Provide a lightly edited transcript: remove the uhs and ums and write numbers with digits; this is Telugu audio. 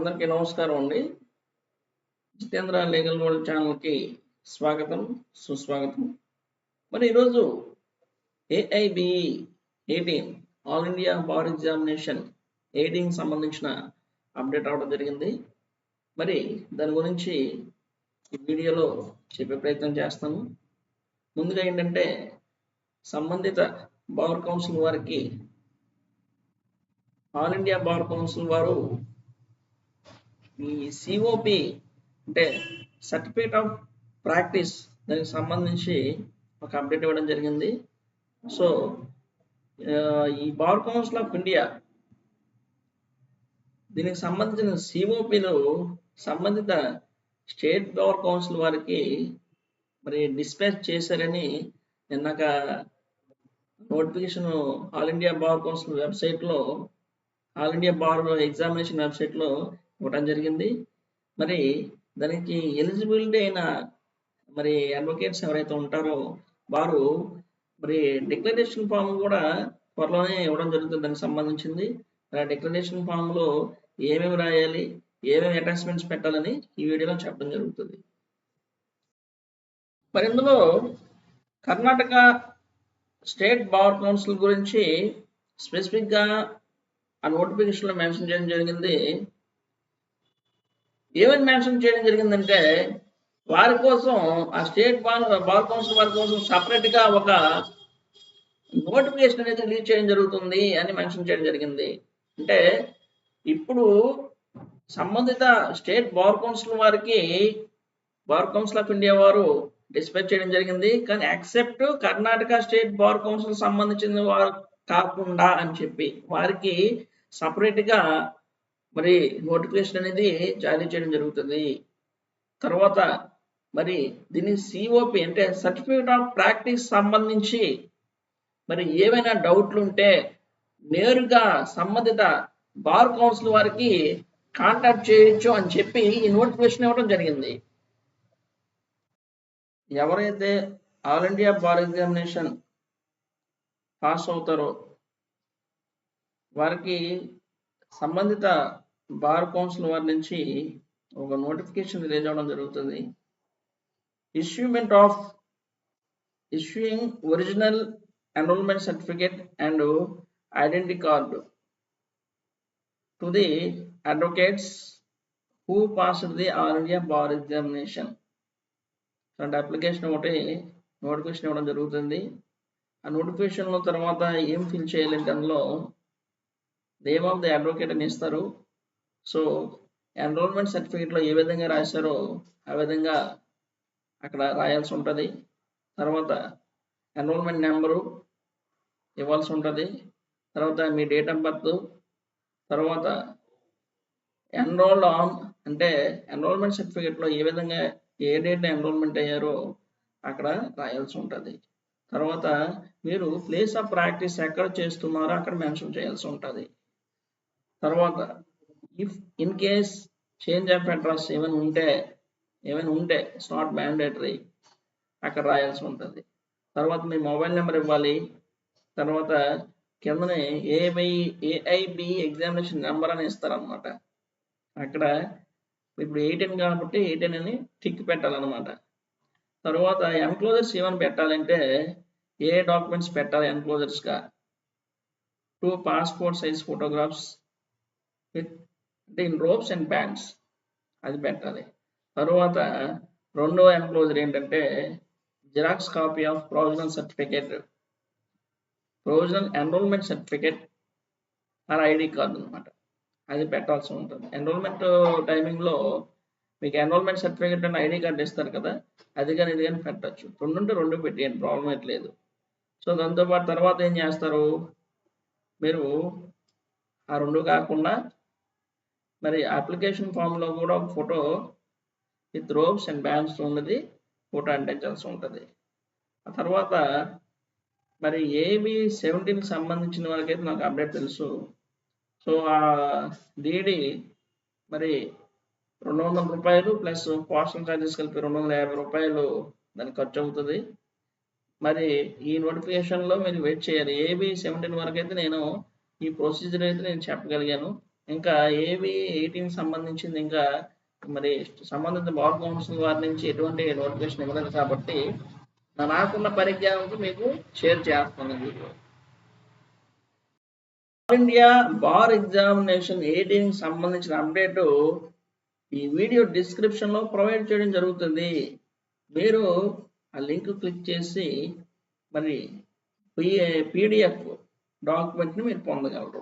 అందరికీ నమస్కారం అండి. జితేంద్ర లీగల్ వరల్డ్ ఛానల్కి స్వాగతం, సుస్వాగతం. మరి ఈరోజు AIBE 18 all India bar examination 18 సంబంధించిన అప్డేట్ అవడం జరిగింది. మరి దాని గురించి ఈ వీడియోలో చెప్పే ప్రయత్నం చేస్తాను. ముందుగా ఏంటంటే సంబంధిత బార్ కౌన్సిల్ వారికి ఆల్ ఇండియా బార్ కౌన్సిల్ వారు ఈ సిఓపి అంటే సర్టిఫికేట్ ఆఫ్ ప్రాక్టీస్ దానికి సంబంధించి ఒక అప్డేట్ ఇవ్వడం జరిగింది. సో ఈ బార్ కౌన్సిల్ ఆఫ్ ఇండియా దీనికి సంబంధించిన సిఓపిలో సంబంధిత స్టేట్ బార్ కౌన్సిల్ వారికి మరి డిస్పాచ్ చేశారని నిన్నక notification all India bar council వెబ్సైట్లో ఆల్ ఇండియా బార్ ఎగ్జామినేషన్ వెబ్సైట్లో ఇవ్వడం జరిగింది. మరి దానికి ఎలిజిబిలిటీ అయిన మరి అడ్వకేట్స్ ఎవరైతే ఉంటారో వారు మరి డిక్లరేషన్ ఫామ్ కూడా త్వరలోనే ఇవ్వడం జరుగుతుంది. దానికి సంబంధించింది ఆ డిక్లరేషన్ ఫామ్లో ఏమేమి రాయాలి, ఏమేమి అటాచ్మెంట్స్ పెట్టాలని ఈ వీడియోలో చెప్పడం జరుగుతుంది. మరి ఇందులో కర్ణాటక స్టేట్ బార్ కౌన్సిల్ గురించి స్పెసిఫిక్గా ఆ నోటిఫికేషన్లో మెన్షన్ చేయడం జరిగింది. ఏమని మెన్షన్ చేయడం జరిగిందంటే వారి కోసం ఆ స్టేట్ బార్ కౌన్సిల్ వారి కోసం సపరేట్గా ఒక నోటిఫికేషన్ అనేది రిలీజ్ చేయడం జరుగుతుంది అని మెన్షన్ చేయడం జరిగింది. అంటే ఇప్పుడు సంబంధిత స్టేట్ బార్ కౌన్సిల్ వారికి బార్ కౌన్సిల్ ఆఫ్ ఇండియా వారు డిస్పాచ్ చేయడం జరిగింది. కానీ accept Karnataka state bar council సంబంధించిన వారు కాకుండా అని చెప్పి వారికి సపరేట్గా మరి నోటిఫికేషన్ అనేది జారీ చేయడం జరుగుతుంది. తర్వాత మరి దీని సిఓపి అంటే సర్టిఫికేట్ ఆఫ్ ప్రాక్టీస్ సంబంధించి మరి ఏవైనా డౌట్లు ఉంటే నేరుగా సంబంధిత బార్ కౌన్సిల్ వారికి కాంటాక్ట్ చేయొచ్చు అని చెప్పి ఈ నోటిఫికేషన్ ఇవ్వడం జరిగింది. ఎవరైతే all India bar examination pass అవుతారో వారికి సంబంధిత బార్ కౌన్సిల్ వారి నుంచి ఒక నోటిఫికేషన్ రిలీజ్ అవ్వడం జరుగుతుంది. Issuing original enrolment certificate and identity card to the advocates who passed the All India bar Examination. అంటే అప్లికేషన్ ఒకటి నోటిఫికేషన్ ఇవ్వడం జరుగుతుంది. ఆ నోటిఫికేషన్లో తర్వాత ఏం ఫిల్ చేయాలంటే అందులో నేమ్ ఆఫ్ ది అడ్వకేట్ అని ఇస్తారు. సో ఎన్రోల్మెంట్ సర్టిఫికేట్లో ఏ విధంగా రాశారో ఆ విధంగా అక్కడ రాయాల్సి ఉంటుంది. తర్వాత ఎన్రోల్మెంట్ నెంబరు ఇవ్వాల్సి ఉంటుంది. తర్వాత మీ డేట్ ఆఫ్ బర్త్, తర్వాత ఎన్రోల్డ్ ఆన్ అంటే ఎన్రోల్మెంట్ సర్టిఫికేట్లో ఏ విధంగా ఏ డేట్ ఎన్రోల్మెంట్ అయ్యారో అక్కడ రాయాల్సి ఉంటుంది. తర్వాత మీరు ప్లేస్ ఆఫ్ ప్రాక్టీస్ ఎక్కడ చేస్తున్నారో అక్కడ మెన్షన్ చేయాల్సి ఉంటుంది. తర్వాత if in case change of address ఏమైనా ఉంటే ఇట్స్ నాట్ మ్యాండేటరీ అక్కడ రాయాల్సి ఉంటుంది. తర్వాత మీ మొబైల్ నెంబర్ ఇవ్వాలి. తర్వాత కిందనే ఏఐబి ఎగ్జామినేషన్ నెంబర్ అని ఇస్తారనమాట. అక్కడ ఇప్పుడు 18 కాబట్టి 18 అని టిక్ పెట్టాలన్నమాట. తర్వాత ఎన్క్లోజర్స్ ఏమైనా పెట్టాలంటే ఏ డాక్యుమెంట్స్ పెట్టాలి ఎన్క్లోజర్స్గా 2 పాస్పోర్ట్ సైజ్ ఫోటోగ్రాఫ్స్ అంటే ఇన్ రోప్స్ అండ్ బ్యాండ్స్ అది పెట్టాలి. తర్వాత రెండో ఎన్క్లోజర్ ఏంటంటే xerox copy of provisional enrolment certificate or ID card అనమాట, అది పెట్టాల్సి ఉంటుంది. ఎన్రోల్మెంట్ టైమింగ్లో మీకు enrolment certificate and ID card ఇస్తారు కదా, అది కానీ ఇది కానీ పెట్టచ్చు. రెండు పెట్టేయండి, ప్రాబ్లం అయితే లేదు. సో దాంతోపాటు తర్వాత ఏం చేస్తారు, మీరు ఆ రెండు కాకుండా మరి అప్లికేషన్ ఫామ్లో కూడా ఒక photo with robes and bands ఉన్నది ఫోటో అంటించాల్సి ఉంటుంది. ఆ తర్వాత మరి ఏబి 17 సంబంధించిన వరకైతే నాకు అప్డేట్ తెలుసు. సో ఆ డీడీ మరి 200 రూపాయలు ప్లస్ పోస్టల్ ఛార్జెస్ కలిపి 250 రూపాయలు దానికి ఖర్చు అవుతుంది. మరి ఈ నోటిఫికేషన్లో మీరు వెయిట్ చేయాలి. ఏబి 17 వరకు అయితే నేను ఈ ప్రొసీజర్ అయితే నేను చెప్పగలిగాను. ఇంకా ఏవి 18 సంబంధించింది ఇంకా మరి సంబంధిత బార్ కౌన్సిల్ వారి నుంచి ఎటువంటి నోటిఫికేషన్ ఇవ్వలేదు కాబట్టి నాకున్న పరిజ్ఞానంతో మీకు షేర్ చేస్తున్నాను video. All India bar examination 18 సంబంధించిన అప్డేట్ ఈ వీడియో డిస్క్రిప్షన్ లో ప్రొవైడ్ చేయడం జరుగుతుంది. మీరు ఆ లింక్ క్లిక్ చేసి మరి PDF డాక్యుమెంట్ ని మీరు పొందగలరు.